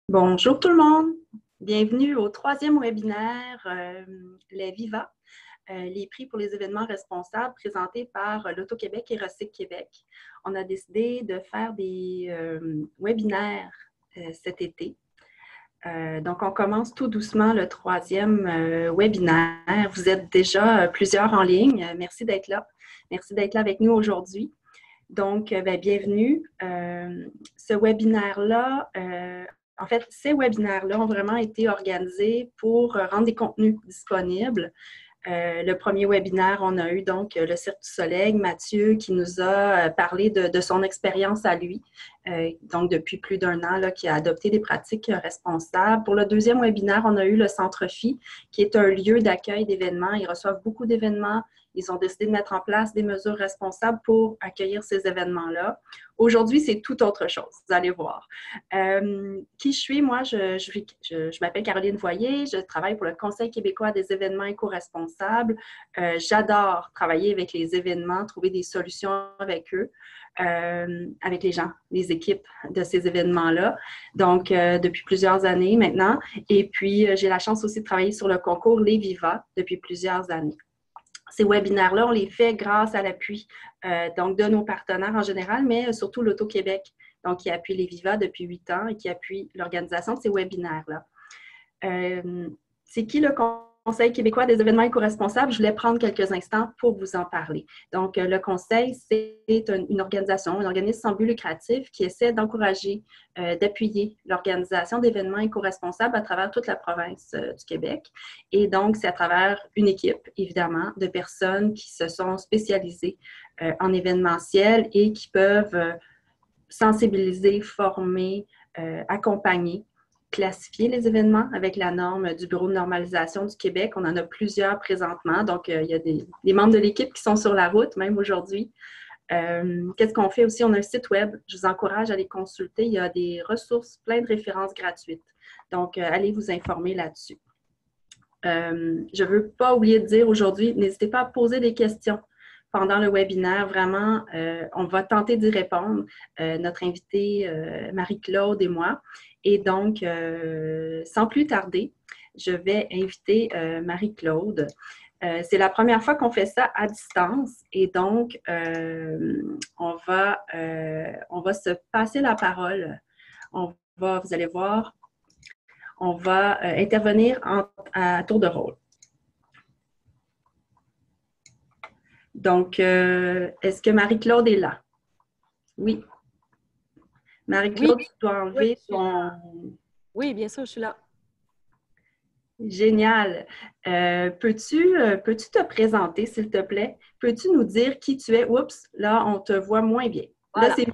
Bonjour tout le monde, bienvenue au troisième webinaire Les Viva, les prix pour les événements responsables présentés par l'Auto-Québec et Recyc Québec. On a décidé de faire des webinaires cet été. Donc, on commence tout doucement le troisième webinaire. Vous êtes déjà plusieurs en ligne. Merci d'être là. Merci d'être là avec nous aujourd'hui. Donc, bienvenue. Ce webinaire-là, en fait, ces webinaires-là ont vraiment été organisés pour rendre des contenus disponibles. Le premier webinaire, on a eu donc le Cirque du Soleil, Mathieu, qui nous a parlé de son expérience à lui, donc depuis plus d'un an, là, qui a adopté des pratiques responsables. Pour le deuxième webinaire, on a eu le Centre Phi, qui est un lieu d'accueil d'événements. Ils reçoivent beaucoup d'événements. Ils ont décidé de mettre en place des mesures responsables pour accueillir ces événements-là. Aujourd'hui, c'est tout autre chose, vous allez voir. Qui je suis? Moi, je m'appelle Caroline Voyer, je travaille pour le Conseil québécois des événements éco-responsables. J'adore travailler avec les événements, trouver des solutions avec eux, avec les gens, les équipes de ces événements-là. Donc, depuis plusieurs années maintenant. Et puis, j'ai la chance aussi de travailler sur le concours Les Viva depuis plusieurs années. Ces webinaires-là, on les fait grâce à l'appui donc de nos partenaires en général, mais surtout l'Auto-Québec, donc qui appuie les Viva depuis 8 ans et qui appuie l'organisation de ces webinaires-là. C'est qui le Conseil québécois des événements éco-responsables? Je voulais prendre quelques instants pour vous en parler. Donc, le Conseil, c'est une organisation, un organisme sans but lucratif qui essaie d'encourager, d'appuyer l'organisation d'événements éco-responsables à travers toute la province du Québec. Et donc, c'est à travers une équipe, évidemment, de personnes qui se sont spécialisées en événementiel et qui peuvent sensibiliser, former, accompagner, classifier les événements avec la norme du Bureau de normalisation du Québec. On en a plusieurs présentement. Donc, il y a des membres de l'équipe qui sont sur la route, même aujourd'hui. Qu'est-ce qu'on fait aussi? On a un site web. Je vous encourage à les consulter. Il y a des ressources, plein de références gratuites. Donc, allez vous informer là-dessus. Je ne veux pas oublier de dire aujourd'hui, n'hésitez pas à poser des questions pendant le webinaire. Vraiment, on va tenter d'y répondre, notre invitée Marie-Claude et moi. Et donc, sans plus tarder, je vais inviter Marie-Claude. C'est la première fois qu'on fait ça à distance et donc, on va se passer la parole. Vous allez voir, on va intervenir à tour de rôle. Donc, est-ce que Marie-Claude est là? Oui. Marie-Claude, tu dois enlever ton... Oui, bien sûr, je suis là. Génial. Peux-tu te présenter, s'il te plaît? Peux-tu nous dire qui tu es? Oups, là, on te voit moins bien. Voilà. Là, c'est...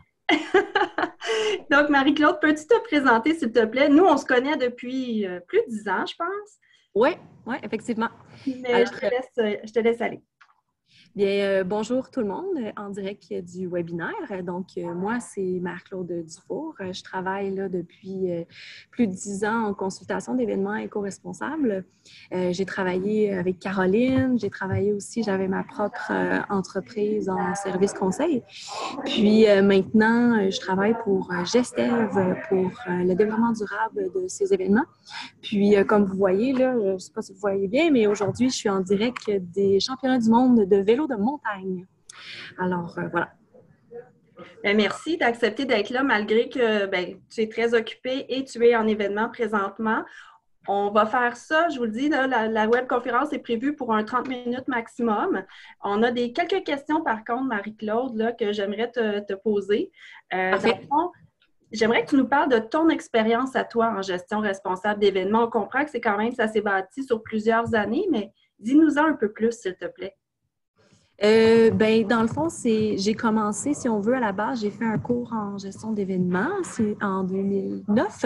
Donc, Marie-Claude, peux-tu te présenter, s'il te plaît? Nous, on se connaît depuis plus de 10 ans, je pense. Oui, effectivement. Mais Alors, je te laisse aller. Bien, bonjour tout le monde en direct du webinaire. Donc, moi, c'est Marie-Claude Dufour. Je travaille là depuis plus de 10 ans en consultation d'événements éco-responsables. J'ai travaillé avec Caroline. J'ai travaillé aussi, j'avais ma propre entreprise en service conseil. Puis maintenant, je travaille pour Gestev pour le développement durable de ces événements. Puis, comme vous voyez, là, je ne sais pas si vous voyez bien, mais aujourd'hui, je suis en direct des championnats du monde de vélo de montagne. Alors, voilà. Merci d'accepter d'être là malgré que tu es très occupée et tu es en événement présentement. On va faire ça, je vous le dis, là, la webconférence est prévue pour un 30 minutes maximum. On a quelques questions, par contre, Marie-Claude, là, que j'aimerais te poser. Dans le fond, j'aimerais que tu nous parles de ton expérience à toi en gestion responsable d'événements. On comprend que c'est quand même, ça s'est bâti sur plusieurs années, mais dis-nous-en un peu plus, s'il te plaît. Dans le fond, j'ai commencé, si on veut, à la base, j'ai fait un cours en gestion d'événements, c'est en 2009.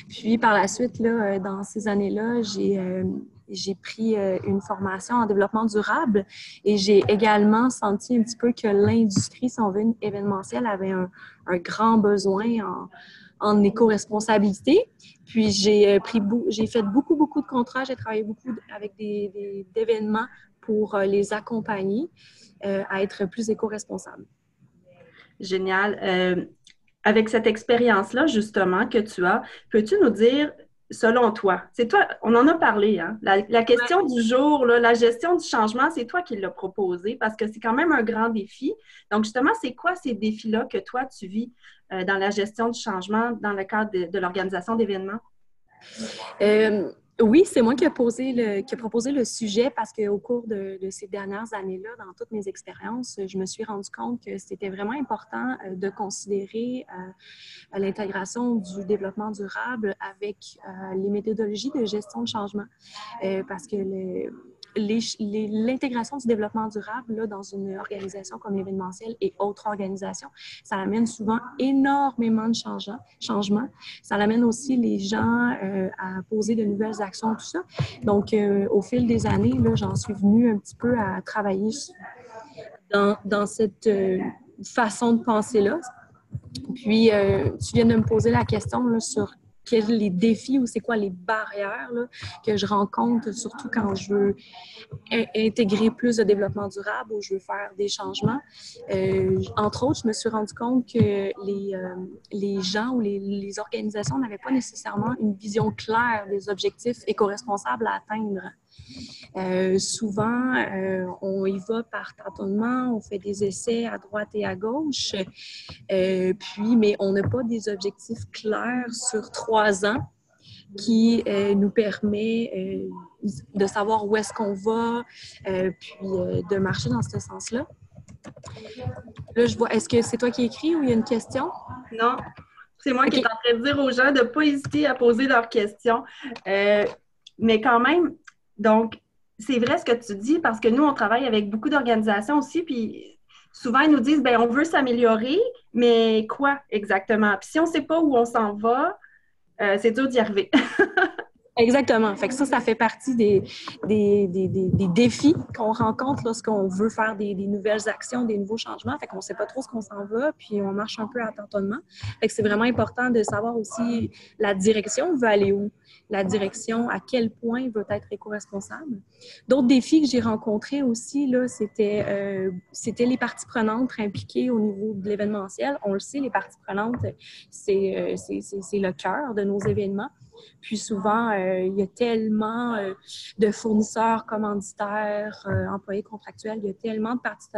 Puis par la suite, là, dans ces années-là, j'ai pris une formation en développement durable et j'ai également senti un petit peu que l'industrie, si on veut, événementielle avait un grand besoin en éco-responsabilité. Puis j'ai fait beaucoup de contrats, j'ai travaillé beaucoup avec d'événements pour les accompagner à être plus éco-responsables. Génial. avec cette expérience-là, justement, que tu as, peux-tu nous dire, selon toi, c'est toi, on en a parlé, hein? La question du jour, là, la gestion du changement, c'est toi qui l'as proposé parce que c'est quand même un grand défi. Donc, justement, c'est quoi ces défis-là que toi, tu vis dans la gestion du changement dans le cadre de l'organisation d'événements? Euh, oui, c'est moi qui a proposé le sujet parce qu'au cours de ces dernières années-là, dans toutes mes expériences, je me suis rendu compte que c'était vraiment important de considérer l'intégration du développement durable avec les méthodologies de gestion de changement. Parce que l'intégration du développement durable là, dans une organisation comme événementielle et autres organisations, ça amène souvent énormément de changements. Ça amène aussi les gens à poser de nouvelles actions, tout ça. Donc, au fil des années, là, j'en suis venue un petit peu à travailler dans cette façon de penser-là. Puis, tu viens de me poser la question là, sur quels les défis ou c'est quoi les barrières là, que je rencontre, surtout quand je veux intégrer plus de développement durable ou je veux faire des changements. Entre autres, je me suis rendu compte que les gens ou les organisations n'avaient pas nécessairement une vision claire des objectifs éco-responsables à atteindre. Souvent, on y va par tâtonnement, on fait des essais à droite et à gauche, mais on n'a pas des objectifs clairs sur 3 ans qui nous permet de savoir où est-ce qu'on va, de marcher dans ce sens-là. Là, je vois, est-ce que c'est toi qui écris ou il y a une question? Non, c'est moi qui est en train de dire aux gens de ne pas hésiter à poser leurs questions. Mais quand même, donc, c'est vrai ce que tu dis parce que nous, on travaille avec beaucoup d'organisations aussi, puis souvent, ils nous disent, ben on veut s'améliorer, mais quoi exactement? Puis si on ne sait pas où on s'en va, c'est dur d'y arriver. Exactement. Fait que ça fait partie des défis qu'on rencontre lorsqu'on veut faire des nouvelles actions, des nouveaux changements. Fait qu'on ne sait pas trop ce qu'on s'en va, puis on marche un peu à tâtonnement. Fait que c'est vraiment important de savoir aussi la direction veut aller où, la direction, à quel point veut être éco-responsable. D'autres défis que j'ai rencontrés aussi, là, c'était les parties prenantes impliquées au niveau de l'événementiel. On le sait, les parties prenantes, c'est le cœur de nos événements. Puis souvent, il y a tellement de fournisseurs, commanditaires, employés contractuels, il y a tellement de parties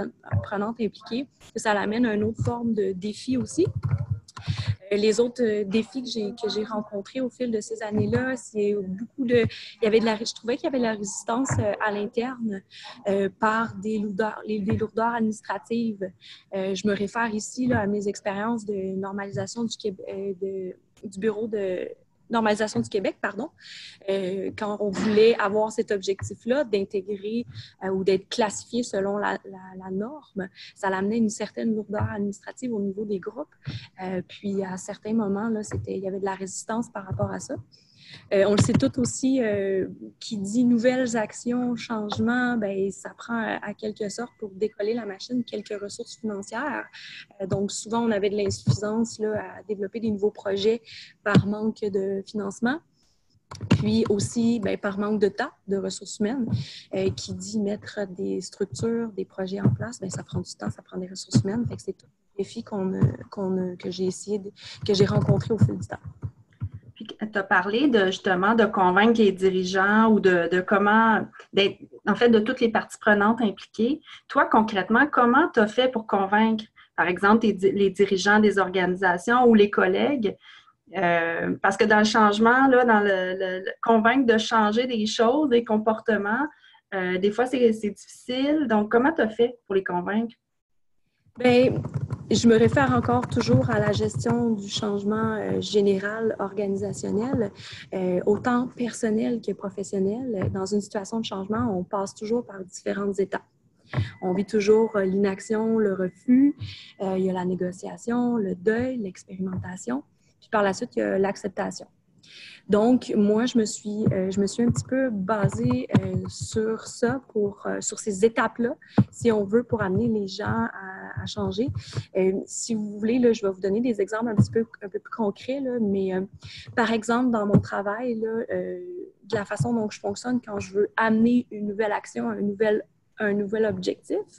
prenantes impliquées que ça l'amène à une autre forme de défi aussi. Les autres défis que j'ai rencontrés au fil de ces années-là, c'est beaucoup de... je trouvais qu'il y avait de la résistance à l'interne par des lourdeurs administratives. Je me réfère ici là, à mes expériences de normalisation du bureau de normalisation du Québec, pardon, quand on voulait avoir cet objectif-là d'intégrer ou d'être classifié selon la norme, ça l'amenait une certaine lourdeur administrative au niveau des groupes. Puis à certains moments, là, il y avait de la résistance par rapport à ça. On le sait tout aussi, qui dit nouvelles actions, changements, ben, ça prend à quelque sorte pour décoller la machine quelques ressources financières. Donc souvent, on avait de l'insuffisance là, à développer des nouveaux projets par manque de financement. Puis aussi, ben, par manque de temps, de ressources humaines, qui dit mettre des structures, des projets en place, ben, ça prend du temps, ça prend des ressources humaines. Fait que c'est tout un défi que j'ai rencontré au fil du temps. Puis tu as parlé justement de convaincre les dirigeants ou de comment, en fait, de toutes les parties prenantes impliquées. Toi, concrètement, comment tu as fait pour convaincre, par exemple, les dirigeants des organisations ou les collègues? Parce que dans le changement, là, dans convaincre de changer des choses, des comportements, des fois, c'est difficile. Donc, comment tu as fait pour les convaincre? Bien, je me réfère encore toujours à la gestion du changement général organisationnel, autant personnel que professionnel. Dans une situation de changement, on passe toujours par différentes étapes. On vit toujours l'inaction, le refus, il y a la négociation, le deuil, l'expérimentation, puis par la suite, il y a l'acceptation. Donc, moi, je me suis un petit peu basée sur ça, sur ces étapes-là, si on veut, pour amener les gens à changer. Si vous voulez, là, je vais vous donner des exemples un peu plus concrets, là, mais par exemple, dans mon travail, là, de la façon dont je fonctionne quand je veux amener une nouvelle action, un nouvel objectif,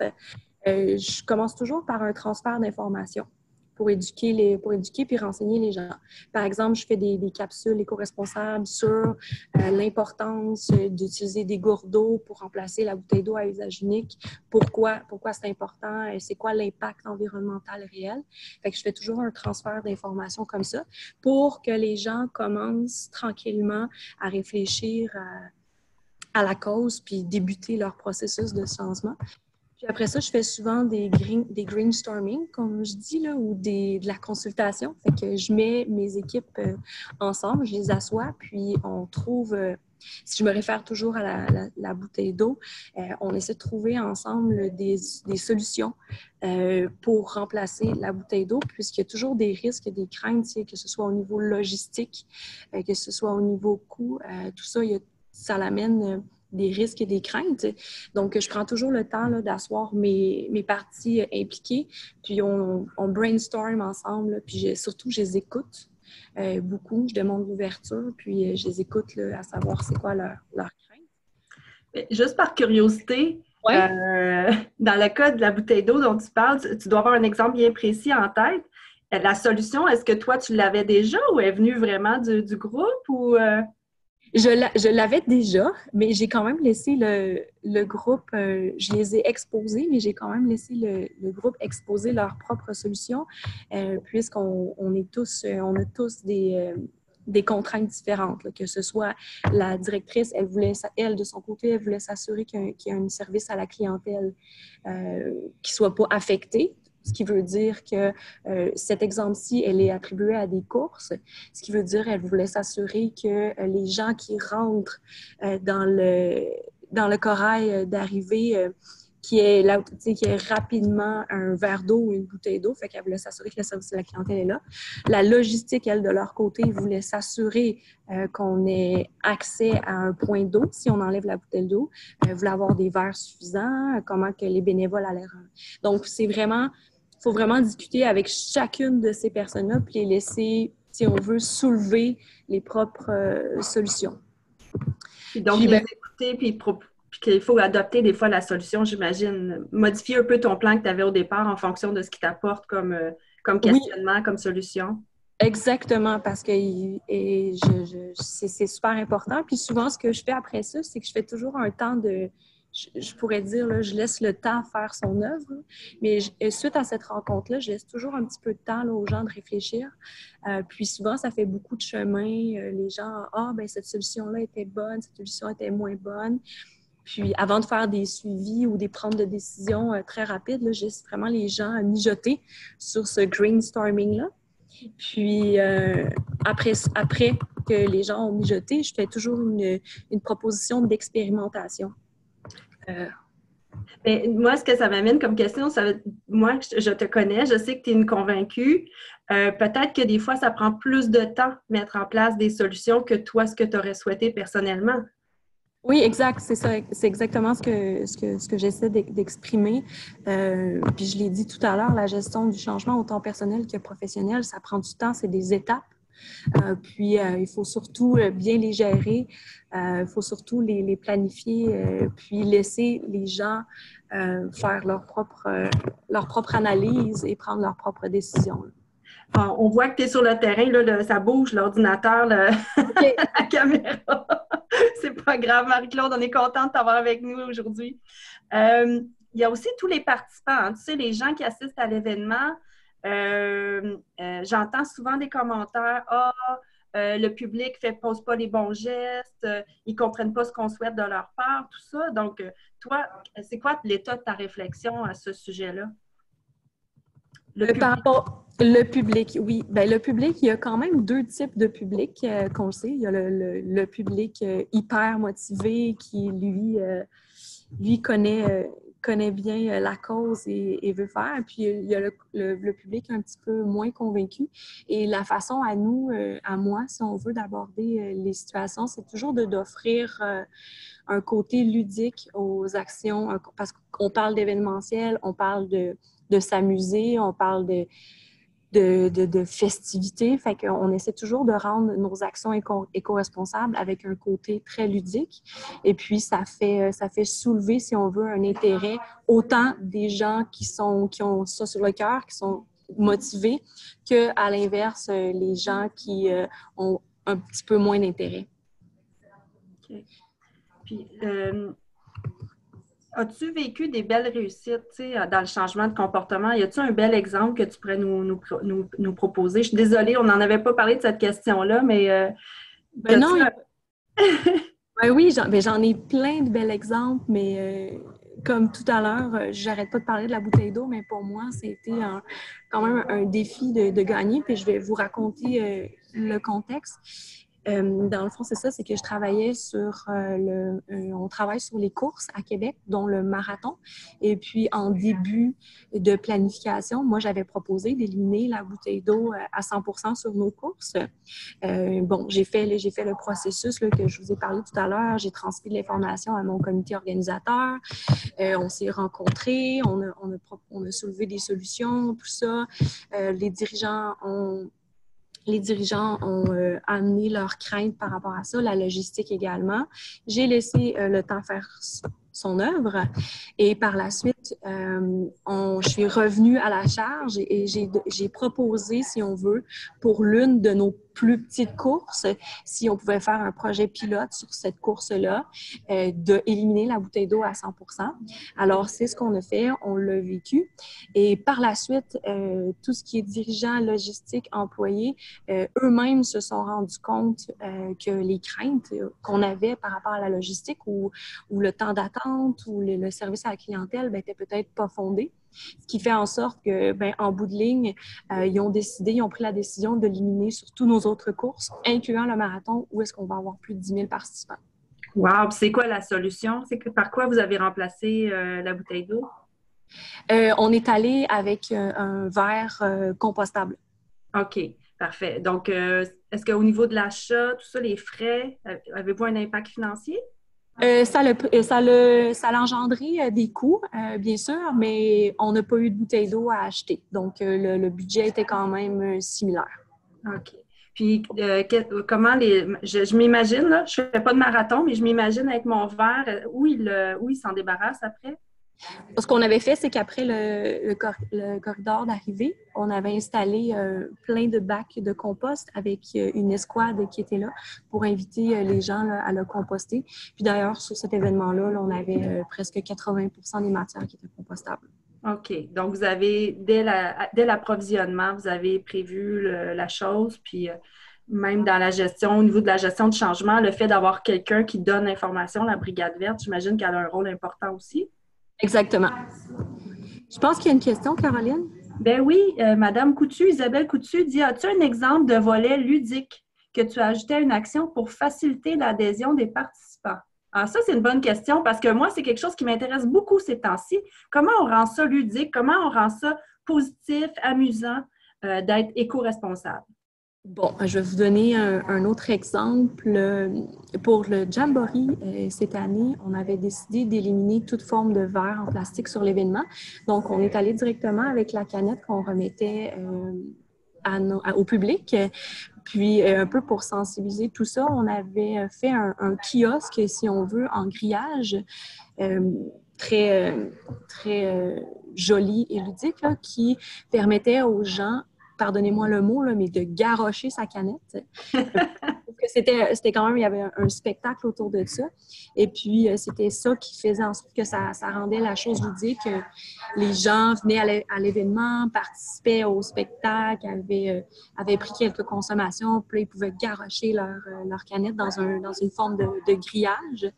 je commence toujours par un transfert d'informations. pour éduquer puis renseigner les gens. Par exemple, je fais des capsules éco-responsables sur l'importance d'utiliser des gourdes d'eau pour remplacer la bouteille d'eau à usage unique. Pourquoi c'est important? C'est quoi l'impact environnemental réel? Fait que je fais toujours un transfert d'informations comme ça pour que les gens commencent tranquillement à réfléchir à la cause puis débuter leur processus de changement. Puis après ça, je fais souvent des grainstorming, comme je dis, là, ou de la consultation. Fait que je mets mes équipes ensemble, je les assois, puis on trouve, si je me réfère toujours à la bouteille d'eau, on essaie de trouver ensemble des solutions pour remplacer la bouteille d'eau, puisqu'il y a toujours des risques, des craintes, que ce soit au niveau logistique, que ce soit au niveau coût, tout ça, ça l'amène des risques et des craintes. Donc, je prends toujours le temps d'asseoir mes parties impliquées, puis on brainstorm ensemble, puis surtout, je les écoute beaucoup. Je demande l'ouverture, puis je les écoute à savoir c'est quoi leur crainte. Juste par curiosité, ouais. Dans le cas de la bouteille d'eau dont tu parles, tu dois avoir un exemple bien précis en tête. La solution, est-ce que toi, tu l'avais déjà ou est venue vraiment du groupe ou... Je l'avais déjà, mais j'ai quand même laissé le groupe, je les ai exposés, mais j'ai quand même laissé le groupe exposer leurs propres solutions, puisqu'on on a tous des contraintes différentes, là, que ce soit la directrice, elle de son côté, elle voulait s'assurer qu'il y a un service à la clientèle qui ne soit pas affecté. Ce qui veut dire que cet exemple-ci, elle est attribuée à des courses, ce qui veut dire qu'elle voulait s'assurer que les gens qui rentrent dans le corail d'arrivée, qui est rapidement un verre d'eau ou une bouteille d'eau, fait qu'elle voulait s'assurer que le service de la clientèle est là. La logistique, elle, de leur côté, voulait s'assurer qu'on ait accès à un point d'eau si on enlève la bouteille d'eau, voulait avoir des verres suffisants, comment que les bénévoles allaient rendre. Donc, faut vraiment discuter avec chacune de ces personnes-là puis les laisser, si on veut, soulever les propres solutions. Puis donc, les écouter, puis qu'il faut adopter des fois la solution, j'imagine. Modifier un peu ton plan que tu avais au départ en fonction de ce qui t'apporte comme questionnement, comme solution. Exactement, parce que c'est super important. Puis souvent, ce que je fais après ça, c'est que je fais toujours un temps de... Je pourrais dire, là, je laisse le temps faire son œuvre, mais suite à cette rencontre-là, je laisse toujours un petit peu de temps là, aux gens de réfléchir. Puis souvent, ça fait beaucoup de chemin. Les gens, ben cette solution-là était bonne, cette solution était moins bonne. Puis avant de faire des suivis ou des prendre de décisions très rapides, là, je laisse vraiment les gens mijoter sur ce brainstorming-là. Puis après que les gens ont mijoté, je fais toujours une proposition d'expérimentation. Mais moi, ce que ça m'amène comme question, moi, je te connais, je sais que tu es une convaincue. Peut-être que des fois, ça prend plus de temps mettre en place des solutions que toi, ce que tu aurais souhaité personnellement. Oui, exact, c'est ça. C'est exactement ce que j'essaie d'exprimer. Puis je l'ai dit tout à l'heure, la gestion du changement, autant personnel que professionnel, ça prend du temps, c'est des étapes. Puis il faut surtout bien les gérer, il faut surtout les planifier, puis laisser les gens faire leur propre analyse et prendre leurs propres décisions. On voit que tu es sur le terrain, là, ça bouge, l'ordinateur, Okay. la caméra. C'est pas grave, Marie-Claude, on est contente de t'avoir avec nous aujourd'hui. Il y a aussi tous les participants, hein, tu sais, les gens qui assistent à l'événement. J'entends souvent des commentaires. Le public pose pas les bons gestes, ils comprennent pas ce qu'on souhaite de leur part, tout ça. Donc, toi, c'est quoi l'état de ta réflexion à ce sujet-là? Par rapport le public, oui. Bien, le public, il y a quand même deux types de public qu'on le sait. Il y a le public hyper motivé qui, lui connaît bien la cause et veut faire. Puis il y a le public un petit peu moins convaincu. Et la façon à nous, à moi, si on veut, d'aborder les situations, c'est toujours d'offrir un côté ludique aux actions, parce qu'on parle d'événementiel, on parle de s'amuser, on parle de festivités. Fait qu'on essaie toujours de rendre nos actions éco-responsables avec un côté très ludique. Et puis, ça fait soulever, si on veut, un intérêt autant des gens qui ont ça sur le cœur, qui sont motivés qu'à l'inverse, les gens qui ont un petit peu moins d'intérêt. OK. Puis, as-tu vécu des belles réussites, dans le changement de comportement? Y a-t-il un bel exemple que tu pourrais nous proposer? Je suis désolée, on n'en avait pas parlé de cette question-là, mais Non, oui, j'en ai plein de bels exemples, mais comme tout à l'heure, j'arrête pas de parler de la bouteille d'eau, mais pour moi, c'était quand même un défi de gagner, puis je vais vous raconter le contexte. Dans le fond, c'est ça, c'est que je travaillais on travaille sur les courses à Québec, dont le marathon. Et puis, en début de planification, moi, j'avais proposé d'éliminer la bouteille d'eau à 100% sur nos courses. J'ai fait le processus là, que je vous ai parlé tout à l'heure. J'ai transmis de l'information à mon comité organisateur. On s'est rencontrés, on a soulevé des solutions, tout ça. Les dirigeants ont amené leurs craintes par rapport à ça, la logistique également. J'ai laissé le temps faire son œuvre et par la suite, je suis revenue à la charge et j'ai proposé, si on veut, pour l'une de nos plus petites courses, si on pouvait faire un projet pilote sur cette course-là, d'éliminer la bouteille d'eau à 100%. Alors, c'est ce qu'on a fait, on l'a vécu. Et par la suite, tout ce qui est dirigeant, logistique, employé, eux-mêmes se sont rendus compte que les craintes qu'on avait par rapport à la logistique ou le temps d'attente ou le service à la clientèle n'étaient peut-être pas fondées. Ce qui fait en sorte que, en bout de ligne, ils ont pris la décision de l'éliminer sur tous nos autres courses, incluant le marathon, où est-ce qu'on va avoir plus de 10 000 participants. Wow! C'est quoi la solution? Par quoi vous avez remplacé la bouteille d'eau? On est allé avec un verre compostable. OK, parfait. Donc, est-ce qu'au niveau de l'achat, tout ça, les frais, avez-vous un impact financier? Ça a engendré des coûts, bien sûr, mais on n'a pas eu de bouteille d'eau à acheter. Donc, le budget était quand même similaire. OK. Puis, comment je m'imagine, là, je ne fais pas de marathon, mais je m'imagine avec mon verre, où il s'en débarrasse après? Ce qu'on avait fait, c'est qu'après le corridor d'arrivée, on avait installé plein de bacs de compost avec une escouade qui était là pour inviter les gens là, à le composter. Puis d'ailleurs, sur cet événement-là, on avait presque 80% des matières qui étaient compostables. OK. Donc, vous avez, dès l'approvisionnement, vous avez prévu la chose, puis même dans la gestion, au niveau de la gestion de changement, le fait d'avoir quelqu'un qui donne l'information, la Brigade verte, j'imagine qu'elle a un rôle important aussi. Exactement. Je pense qu'il y a une question, Caroline. Ben oui, Madame Coutu, Isabelle Coutu dit, as-tu un exemple de volet ludique que tu as ajouté à une action pour faciliter l'adhésion des participants? Alors ça, c'est une bonne question parce que moi, c'est quelque chose qui m'intéresse beaucoup ces temps-ci. Comment on rend ça ludique? Comment on rend ça positif, amusant, d'être éco-responsable? Bon, je vais vous donner un autre exemple. Pour le Jamboree, cette année, on avait décidé d'éliminer toute forme de verre en plastique sur l'événement. Donc, on est allé directement avec la canette qu'on remettait au public. Puis, un peu pour sensibiliser tout ça, on avait fait un kiosque, si on veut, en grillage, très joli et ludique, là, qui permettait aux gens, pardonnez-moi le mot, là, mais de garrocher sa canette. C'était quand même, il y avait un spectacle autour de ça. Et puis, c'était ça qui faisait en sorte que ça rendait la chose ludique. Les gens venaient à l'événement, participaient au spectacle, avaient pris quelques consommations, puis ils pouvaient garrocher leur canette dans une forme de grillage.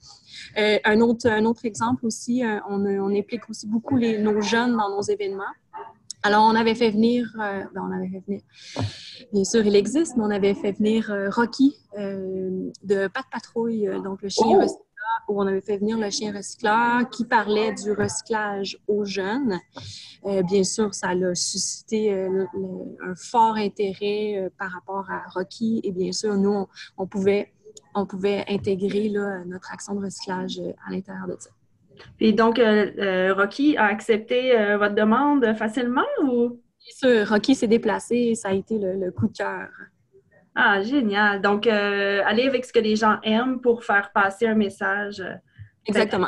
Un autre exemple aussi, on implique aussi beaucoup nos jeunes dans nos événements. Alors, on avait fait venir, bien sûr, il existe, mais on avait fait venir Rocky de Pat' Patrouille, donc le chien recycleur, où on avait fait venir le chien recycleur qui parlait du recyclage aux jeunes. Bien sûr, ça a suscité un fort intérêt par rapport à Rocky et bien sûr, nous, on pouvait intégrer là, notre action de recyclage à l'intérieur de ça. Et donc, Rocky a accepté votre demande facilement ou? Bien sûr, Rocky s'est déplacé et ça a été le coup de cœur. Ah, génial. Donc, aller avec ce que les gens aiment pour faire passer un message. Exactement.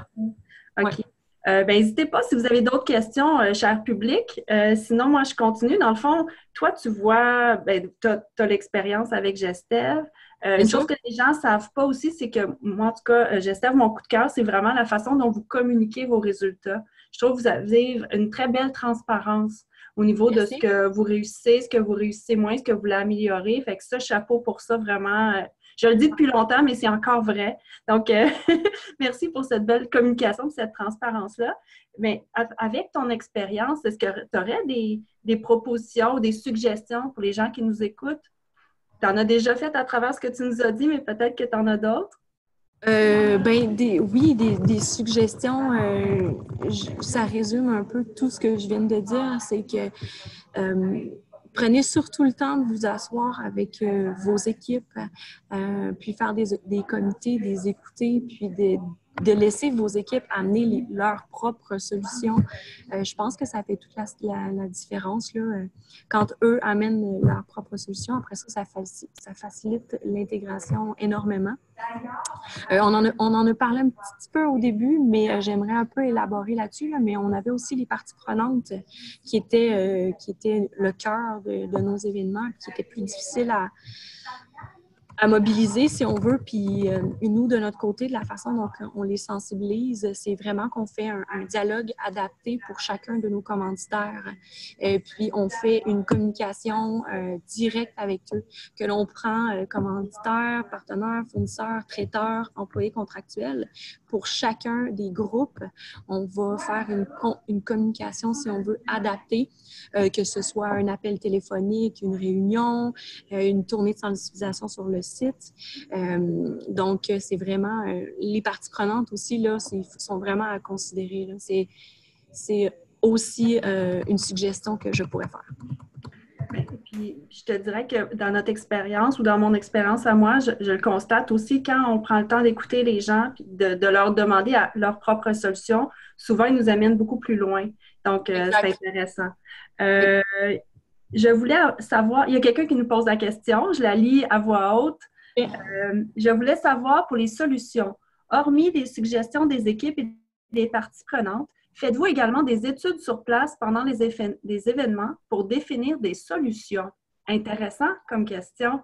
OK. N'hésitez pas si vous avez d'autres questions, cher public. Sinon, moi, je continue. Dans le fond, toi, tu vois, tu as l'expérience avec Gestev. Bien Une chose sûr. que les gens ne savent pas aussi, c'est que moi, en tout cas, Gestev, mon coup de cœur, c'est vraiment la façon dont vous communiquez vos résultats. Je trouve que vous avez une très belle transparence au niveau de Merci. ce que vous réussissez moins, ce que vous voulez améliorer. Fait que ça, chapeau pour ça, vraiment. Je le dis depuis longtemps, mais c'est encore vrai. Donc, merci pour cette belle communication, cette transparence-là. Mais avec ton expérience, est-ce que tu aurais des propositions ou des suggestions pour les gens qui nous écoutent? Tu en as déjà fait à travers ce que tu nous as dit, mais peut-être que tu en as d'autres. Oui, des suggestions. Ça résume un peu tout ce que je viens de dire. C'est que euh, prenez surtout le temps de vous asseoir avec vos équipes, puis faire des comités, des écouter, puis de laisser vos équipes amener leurs propres solutions. Je pense que ça fait toute la différence là, quand eux amènent leurs propres solutions. Après ça, ça facilite l'intégration énormément. On en a parlé un petit peu au début, mais j'aimerais un peu élaborer là-dessus. Là, mais on avait aussi les parties prenantes qui étaient le cœur de nos événements, qui étaient plus difficiles à mobiliser, si on veut. Puis nous, de notre côté, de la façon dont on les sensibilise, c'est vraiment qu'on fait un dialogue adapté pour chacun de nos commanditaires. Et puis, on fait une communication directe avec eux, que l'on prend commanditaires, partenaires, fournisseurs, traiteurs, employés contractuels. Pour chacun des groupes, on va faire une communication, si on veut, adaptée, que ce soit un appel téléphonique, une réunion, une tournée de sensibilisation sur le site. Donc, c'est vraiment... les parties prenantes aussi, là, sont vraiment à considérer. Là. C'est aussi une suggestion que je pourrais faire. Puis, je te dirais que dans notre expérience ou dans mon expérience à moi, je le constate aussi quand on prend le temps d'écouter les gens puis de leur demander leur propre solution, souvent ils nous amènent beaucoup plus loin. Donc, c'est Exact. intéressant. Euh, je voulais savoir, il y a quelqu'un qui nous pose la question, je la lis à voix haute. Je voulais savoir pour les solutions, hormis les suggestions des équipes et des parties prenantes, faites-vous également des études sur place pendant les événements pour définir des solutions? Intéressant comme question.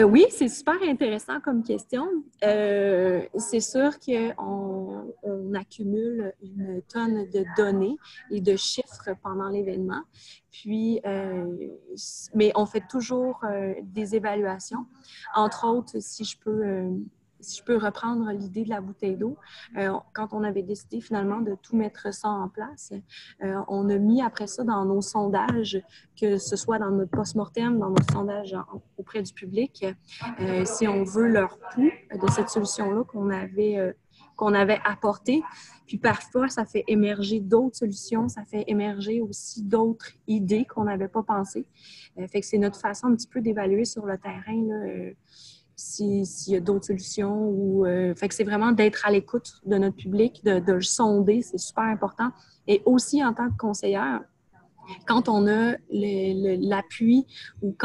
Oui, c'est super intéressant comme question. C'est sûr qu'on accumule une tonne de données et de chiffres pendant l'événement. Puis, mais on fait toujours des évaluations. Entre autres, si je peux reprendre l'idée de la bouteille d'eau, quand on avait décidé finalement de tout mettre ça en place, on a mis après ça dans nos sondages, que ce soit dans notre post-mortem, dans notre sondage auprès du public, si on veut leur pouls de cette solution-là qu'on avait apportée. Puis parfois, ça fait émerger d'autres solutions, ça fait émerger aussi d'autres idées qu'on n'avait pas pensées. Fait que c'est notre façon un petit peu d'évaluer sur le terrain, là, s'il y a d'autres solutions. Fait que c'est vraiment d'être à l'écoute de notre public, de le sonder, c'est super important. Et aussi en tant que conseillère, quand on a l'appui ou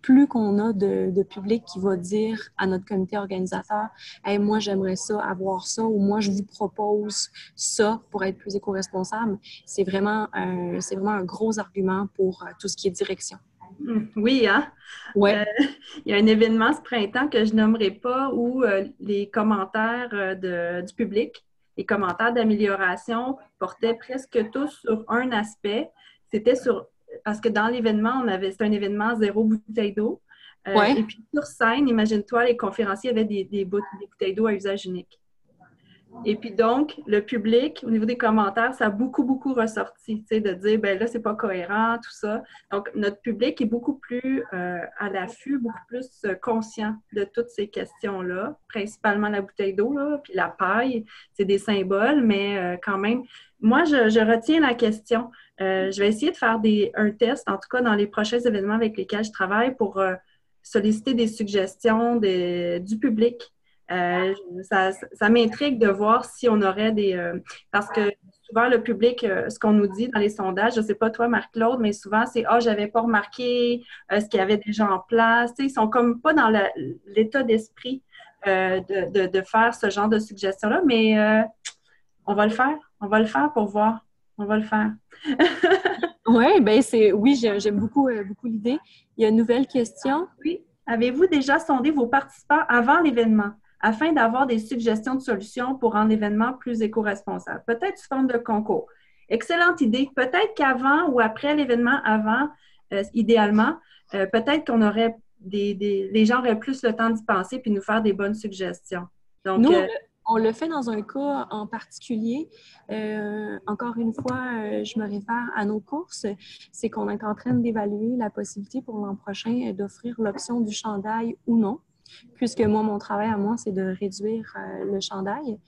plus qu'on a de public qui va dire à notre comité organisateur « Hey, moi, j'aimerais ça, avoir ça » ou « Moi, je vous propose ça pour être plus éco-responsable », c'est vraiment un gros argument pour tout ce qui est direction. Oui, hein? Ouais. Il y a un événement ce printemps que je nommerai pas où les commentaires du public, les commentaires d'amélioration portaient presque tous sur un aspect. C'était parce que dans l'événement, c'était un événement zéro bouteille d'eau. Ouais. Et puis sur scène, imagine-toi, les conférenciers avaient des bouteilles d'eau à usage unique. Et puis donc, le public, au niveau des commentaires, ça a beaucoup, beaucoup ressorti, tu sais, de dire, ben là, c'est pas cohérent, tout ça. Donc, notre public est beaucoup plus à l'affût, beaucoup plus conscient de toutes ces questions-là, principalement la bouteille d'eau, là, puis la paille, c'est des symboles, mais quand même, moi, je retiens la question. Je vais essayer de faire un test, en tout cas, dans les prochains événements avec lesquels je travaille pour solliciter des suggestions du public. Ça m'intrigue de voir si on aurait parce que souvent, le public, ce qu'on nous dit dans les sondages, je ne sais pas toi, Marc-Claude, mais souvent, c'est « Ah, j'avais pas remarqué ce qu'il y avait déjà en place. » Ils sont comme pas dans l'état d'esprit de faire ce genre de suggestions-là, mais on va le faire. On va le faire pour voir. On va le faire. Ouais, ben oui, j'aime beaucoup, beaucoup l'idée. Il y a une nouvelle question. Oui. Avez-vous déjà sondé vos participants avant l'événement afin d'avoir des suggestions de solutions pour rendre l'événement plus éco-responsable? Peut-être sous forme de concours. Excellente idée. Peut-être qu'avant ou après l'événement, idéalement, peut-être qu'on aurait les gens auraient plus le temps d'y penser puis nous faire des bonnes suggestions. Donc, Nous, on le fait dans un cas en particulier. Encore une fois, je me réfère à nos courses. C'est qu'on est en train d'évaluer la possibilité pour l'an prochain d'offrir l'option du chandail ou non. Puisque moi, mon travail à moi, c'est de réduire le chandail.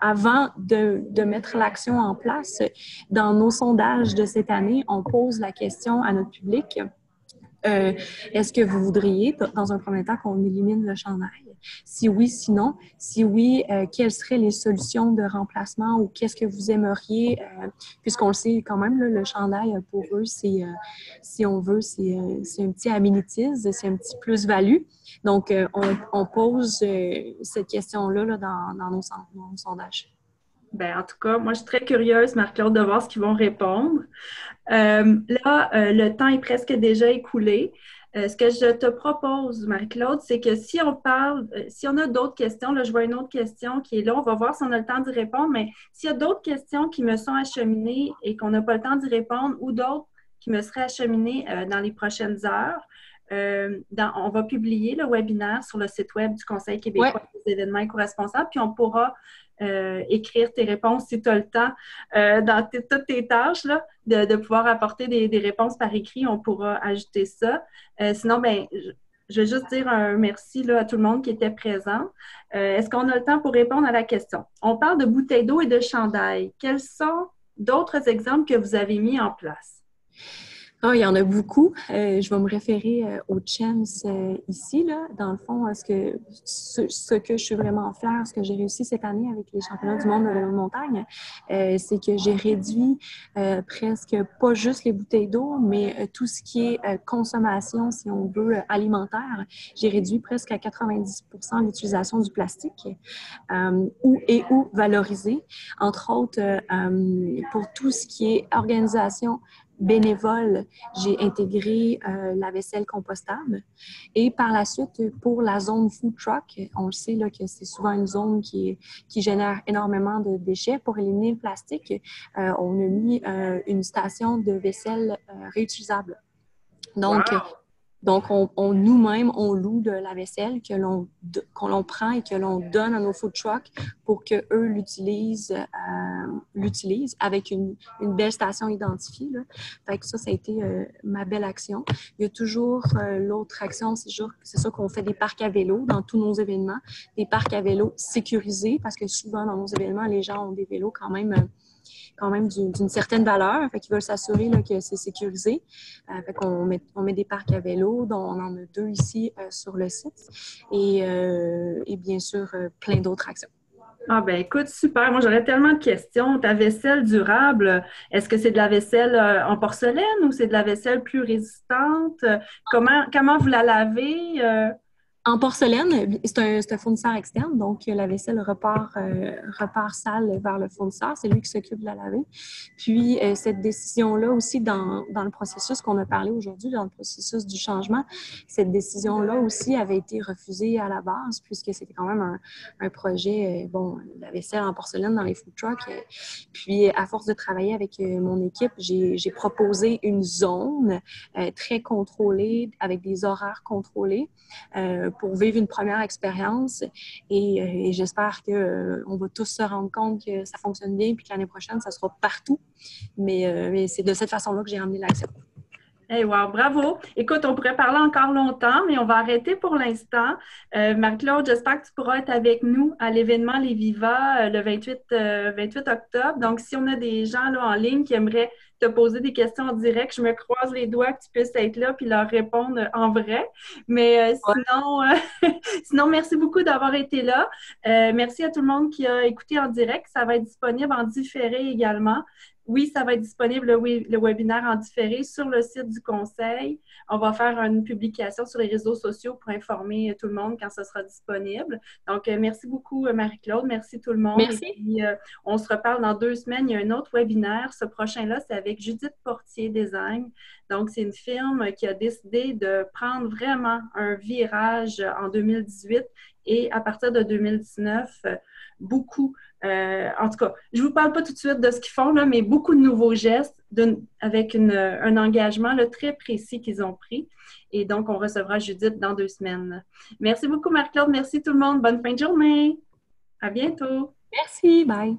Avant de mettre l'action en place, dans nos sondages de cette année, on pose la question à notre public. Est-ce que vous voudriez, dans un premier temps, qu'on élimine le chandail? Si oui, sinon. Si oui, quelles seraient les solutions de remplacement ou qu'est-ce que vous aimeriez? Puisqu'on le sait quand même, là, le chandail, pour eux, si on veut, c'est un petit amenities, c'est un petit plus-value. Donc, on pose cette question-là là, dans nos sondages. ben, en tout cas, moi, je suis très curieuse, Marc-Claude, de voir ce qu'ils vont répondre. Le temps est presque déjà écoulé. Ce que je te propose, Marie-Claude, c'est que si on a d'autres questions, là, je vois une autre question qui est là, on va voir si on a le temps d'y répondre, mais s'il y a d'autres questions qui me sont acheminées et qu'on n'a pas le temps d'y répondre ou d'autres qui me seraient acheminées dans les prochaines heures, on va publier le webinaire sur le site web du Conseil québécois des événements éco-responsables, puis on pourra écrire tes réponses si tu as le temps dans toutes tes tâches, là, de pouvoir apporter des réponses par écrit. On pourra ajouter ça. Sinon, ben, je vais juste dire un merci là, à tout le monde qui était présent. Est-ce qu'on a le temps pour répondre à la question? On parle de bouteilles d'eau et de chandail. Quels sont d'autres exemples que vous avez mis en place? Ah, il y en a beaucoup. Je vais me référer aux chance ici. Là. Dans le fond, ce que je suis vraiment fière, ce que j'ai réussi cette année avec les championnats du monde de vélo de montagne, c'est que j'ai réduit presque pas juste les bouteilles d'eau, mais tout ce qui est consommation, si on veut, alimentaire. J'ai réduit presque à 90% l'utilisation du plastique ou valorisé. Entre autres, pour tout ce qui est organisation bénévole, j'ai intégré la vaisselle compostable. Et par la suite, pour la zone food truck, on le sait là, que c'est souvent une zone qui génère énormément de déchets. Pour éliminer le plastique, on a mis une station de vaisselle réutilisable. Donc, wow. Donc, nous-mêmes, on loue de la vaisselle qu'on l'on prend et que l'on donne à nos food trucks pour qu'eux l'utilisent avec une belle station identifiée. Là. Fait que ça a été ma belle action. Il y a toujours l'autre action, c'est sûr qu'on fait des parcs à vélo dans tous nos événements, des parcs à vélo sécurisés parce que souvent, dans nos événements, les gens ont des vélos quand même d'une certaine valeur. Fait qu'ils veulent s'assurer là, que c'est sécurisé. Fait qu'on met des parcs à vélo, dont on en a 2 ici sur le site. Et bien sûr, plein d'autres actions. Ah ben écoute, super. Moi, j'aurais tellement de questions. Ta vaisselle durable, est-ce que c'est de la vaisselle en porcelaine ou c'est de la vaisselle plus résistante? Comment vous la lavez? En porcelaine, c'est un fournisseur externe, donc la vaisselle repart sale vers le fournisseur. C'est lui qui s'occupe de la laver. Puis, cette décision-là aussi, dans le processus qu'on a parlé aujourd'hui, dans le processus du changement, cette décision-là aussi avait été refusée à la base, puisque c'était quand même un projet, la vaisselle en porcelaine dans les food trucks. Puis, à force de travailler avec mon équipe, j'ai proposé une zone très contrôlée, avec des horaires contrôlés, pour vivre une première expérience et j'espère qu'on va tous se rendre compte que ça fonctionne bien puis que l'année prochaine, ça sera partout. Mais c'est de cette façon-là que j'ai emmené l'action. Hey, wow, bravo! Écoute, on pourrait parler encore longtemps, mais on va arrêter pour l'instant. Marie-Claude, j'espère que tu pourras être avec nous à l'événement Les Viva le 28 octobre. Donc, si on a des gens là, en ligne qui aimeraient te poser des questions en direct. Je me croise les doigts que tu puisses être là puis leur répondre en vrai. Mais sinon, sinon, merci beaucoup d'avoir été là. Merci à tout le monde qui a écouté en direct. Ça va être disponible en différé également. Oui, ça va être disponible, le webinaire en différé sur le site du Conseil. On va faire une publication sur les réseaux sociaux pour informer tout le monde quand ce sera disponible. Donc, merci beaucoup, Marie-Claude. Merci tout le monde. Merci. Et puis, on se reparle dans 2 semaines. Il y a un autre webinaire. Ce prochain-là, c'est avec Judith Portier Design. Donc, c'est une firme qui a décidé de prendre vraiment un virage en 2018 et à partir de 2019, beaucoup en tout cas, je ne vous parle pas tout de suite de ce qu'ils font, là, mais beaucoup de nouveaux gestes avec un engagement là, très précis qu'ils ont pris. Et donc, on recevra Judith dans 2 semaines. Merci beaucoup, Marc-Claude. Merci tout le monde. Bonne fin de journée. À bientôt. Merci. Bye.